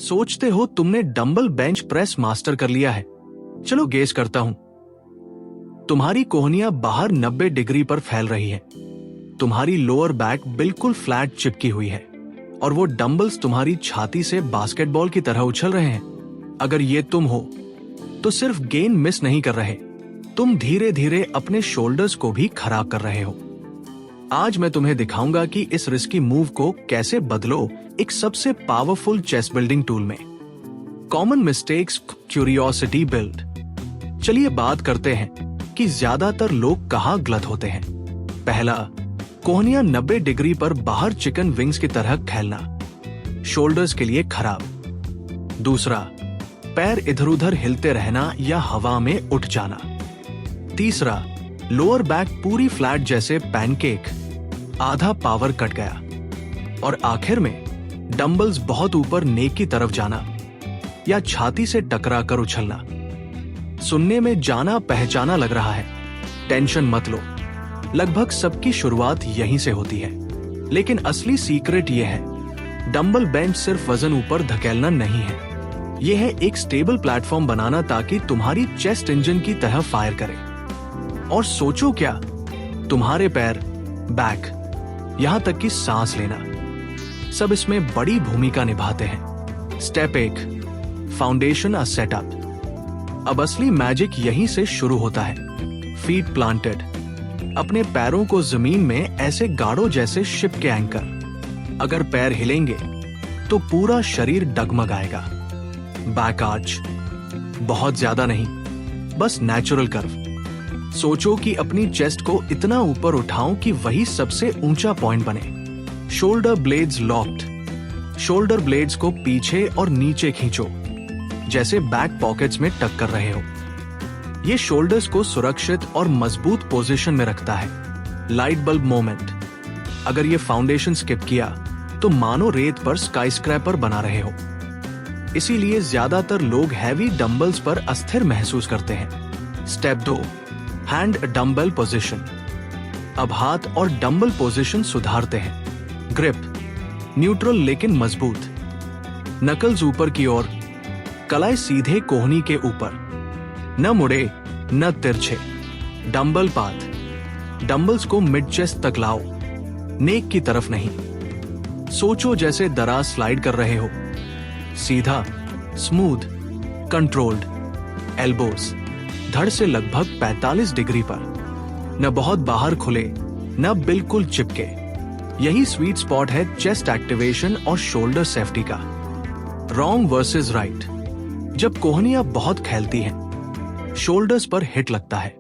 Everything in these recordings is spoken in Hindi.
सोचते हो तुमने डंबल बेंच प्रेस मास्टर कर लिया है। चलो गेस करता हूं। तुम्हारी कोहनियां बाहर 90 डिग्री पर फैल रही है, तुम्हारी लोअर बैक बिल्कुल फ्लैट चिपकी हुई है और वो डंबल्स तुम्हारी छाती से बास्केटबॉल की तरह उछल रहे हैं। अगर ये तुम हो तो सिर्फ गेन मिस नहीं कर रहे, तुम धीरे धीरे अपने शोल्डर्स को भी खराब कर रहे हो। आज मैं तुम्हें दिखाऊंगा कि इस रिस्की मूव को कैसे बदलो एक सबसे पावरफुल चेस्ट बिल्डिंग टूल में। Common mistakes, curiosity build. चलिए बात करते हैं कि ज्यादातर लोग कहाँ गलत होते हैं। पहला, कोहनियां 90 डिग्री पर बाहर चिकन विंग्स की तरह फैलना, शोल्डर्स के लिए खराब। दूसरा, पैर इधर उधर हिलते रहना या हवा में उठ जाना। तीसरा, लोअर बैक पूरी फ्लैट जैसे पैनकेक, आधा पावर कट गया। और आखिर में डंबल्स बहुत ऊपर नेक की तरफ जाना या छाती से टकरा कर उछलना। सुनने में जाना पहचाना लग रहा है, टेंशन मत लो, लगभग सबकी शुरुआत यहीं से होती है। लेकिन असली सीक्रेट यह है, डंबल बेंच सिर्फ वजन ऊपर धकेलना नहीं है, यह है एक स्टेबल प्लेटफॉर्म बनाना ताकि तुम्हारी चेस्ट इंजन की तरह फायर करे। और सोचो क्या, तुम्हारे पैर, बैक, यहां तक कि सांस लेना, सब इसमें बड़ी भूमिका निभाते हैं। Step 1, foundation a setup. अब असली मैजिक यहीं से शुरू होता है। फीट प्लांटेड, अपने पैरों को जमीन में ऐसे गाड़ो जैसे शिप के एंकर। अगर पैर हिलेंगे तो पूरा शरीर डगमगाएगा। बैक आर्च, बहुत ज्यादा नहीं, बस नेचुरल कर्व। सोचो कि अपनी चेस्ट को इतना ऊपर उठाऊं कि वही सबसे ऊंचा पॉइंट बने। Shoulder blades locked, shoulder blades को पीछे और नीचे खींचो जैसे बैक पॉकेट्स में टक कर रहे हो। ये शोल्डर्स को सुरक्षित और मजबूत पोजीशन में रखता है। लाइट बल्ब मोमेंट, अगर ये फाउंडेशन स्किप किया तो मानो रेत पर स्काईस्क्रैपर बना रहे हो। इसीलिए ज्यादातर लोग हैवी डंबल्स पर अस्थिर महसूस करते हैं। Step 2, hand dumbbell position. अब हाथ और डंबल पोजीशन सुधारते हैं। ग्रिप, न्यूट्रल लेकिन मजबूत। नकल्स ऊपर की ओर, कलाई सीधे कोहनी के ऊपर, न मुड़े न तिरछे। डंबल पाथ, डंबल्स को मिड चेस्ट तक लाओ, नेक की तरफ नहीं। सोचो जैसे दराज स्लाइड कर रहे हो, सीधा, स्मूथ, कंट्रोल्ड। एल्बोस, धड़ से लगभग 45 डिग्री पर, न बहुत बाहर खुले न बिल्कुल चिपके। यही स्वीट स्पॉट है चेस्ट एक्टिवेशन और शोल्डर सेफ्टी का। रॉन्ग वर्सेस राइट, जब कोहनियां बहुत फैलती हैं, शोल्डर्स पर हिट लगता है।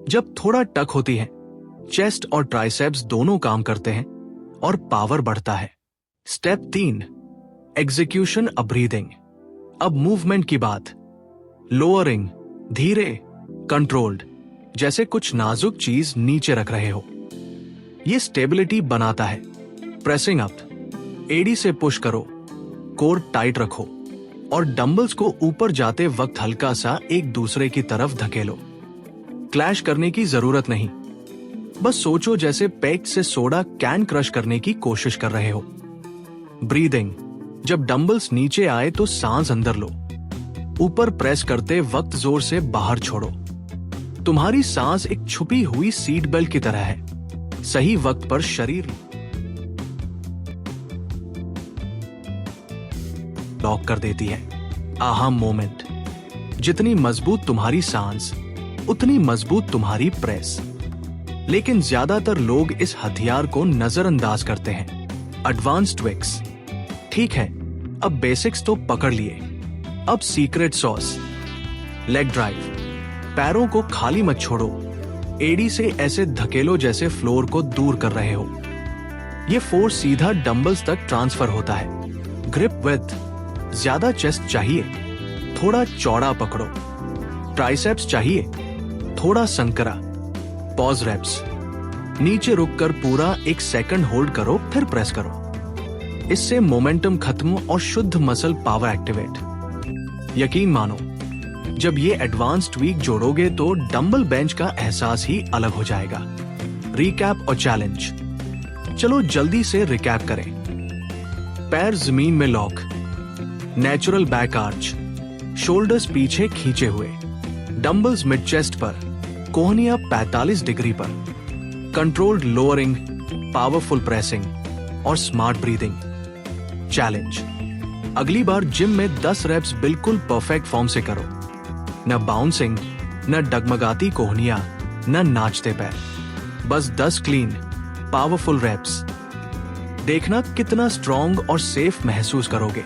जब थोड़ा टक होती है, चेस्ट और ट्राइसेप्स दोनों काम करते हैं और पावर बढ़ता है। स्टेप 3, एग्जीक्यूशन अ ब्रीदिंग। अब मूवमेंट की बात। लोअरिंग, धीरे, कंट्रोल्ड, जैसे कुछ नाजुक चीज नीचे रख रहे हो। ये स्टेबिलिटी बनाता है। प्रेसिंग अप, एडी से पुश करो, कोर टाइट रखो और डंबल्स को ऊपर जाते वक्त हल्का सा एक दूसरे की तरफ धकेलो। क्लैश करने की जरूरत नहीं, बस सोचो जैसे पेट से सोडा कैन क्रश करने की कोशिश कर रहे हो। ब्रीदिंग, जब डंबल्स नीचे आए तो सांस अंदर लो, ऊपर प्रेस करते वक्त जोर से बाहर छोड़ो। तुम्हारी सांस एक छुपी हुई सीट बेल्ट की तरह है, सही वक्त पर शरीर लॉक कर देती है। आहा मोमेंट, जितनी मजबूत तुम्हारी सांस उतनी मजबूत तुम्हारी प्रेस। लेकिन ज्यादातर लोग इस हथियार को नजरअंदाज करते हैं। एडवांस ट्विक्स, ठीक है, अब बेसिक्स तो पकड़ लिए, अब सीक्रेट सॉस। लेग ड्राइव, पैरों को खाली मत छोड़ो, एडी से ऐसे धकेलो जैसे फ्लोर को दूर कर रहे हो। ये फोर्स सीधा डंबल्स तक ट्रांसफर होता है। ग्रिप विड्थ, ज्यादा चेस्ट चाहिए, थोड़ा चौड़ा पकड़ो। ट्राइसेप्स चाहिए, थोड़ा संकरा। पॉज रेप्स, नीचे रुककर पूरा 1 सेकंड होल्ड करो, फिर प्रेस करो। इससे मोमेंटम खत्म और शुद्ध मसल पावर एक्टिवेट। यकीन मानो, जब ये एडवांस ट्वीक जोड़ोगे तो डंबल बेंच का एहसास ही अलग हो जाएगा। रिकैप और चैलेंज, चलो जल्दी से रिकैप करें। पैर जमीन में lock, natural back arch, shoulders पीछे खींचे हुए, डंबल्स मिड चेस्ट पर, कोहनियां 45 डिग्री पर, कंट्रोल्ड लोअरिंग, पावरफुल प्रेसिंग और स्मार्ट ब्रीदिंग। चैलेंज, अगली बार जिम में 10 रेप्स बिल्कुल परफेक्ट फॉर्म से करो। न बाउंसिंग, न डगमगाती कोहनियां, न नाचते पैर, बस 10 क्लीन पावरफुल रेप्स। देखना कितना स्ट्रॉन्ग और सेफ महसूस करोगे।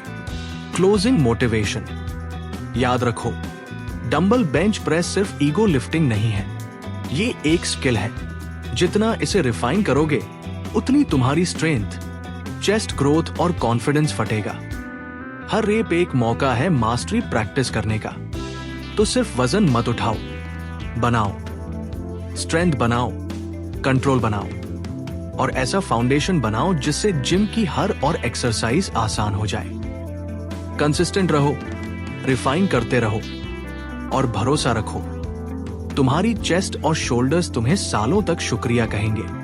क्लोजिंग मोटिवेशन, याद रखो, डंबल बेंच प्रेस सिर्फ ईगो लिफ्टिंग नहीं है, ये एक स्किल है। जितना इसे रिफाइन करोगे उतनी तुम्हारी स्ट्रेंथ, चेस्ट ग्रोथ और कॉन्फिडेंस फटेगा। हर रेप एक मौका है मास्टरी प्रैक्टिस करने का। तो सिर्फ वजन मत उठाओ, बनाओ स्ट्रेंथ, बनाओ कंट्रोल, बनाओ और ऐसा फाउंडेशन बनाओ जिससे जिम की हर और एक्सरसाइज आसान हो जाए। कंसिस्टेंट रहो, रिफाइन करते रहो और भरोसा रखो, तुम्हारी चेस्ट और शोल्डर्स तुम्हें सालों तक शुक्रिया कहेंगे।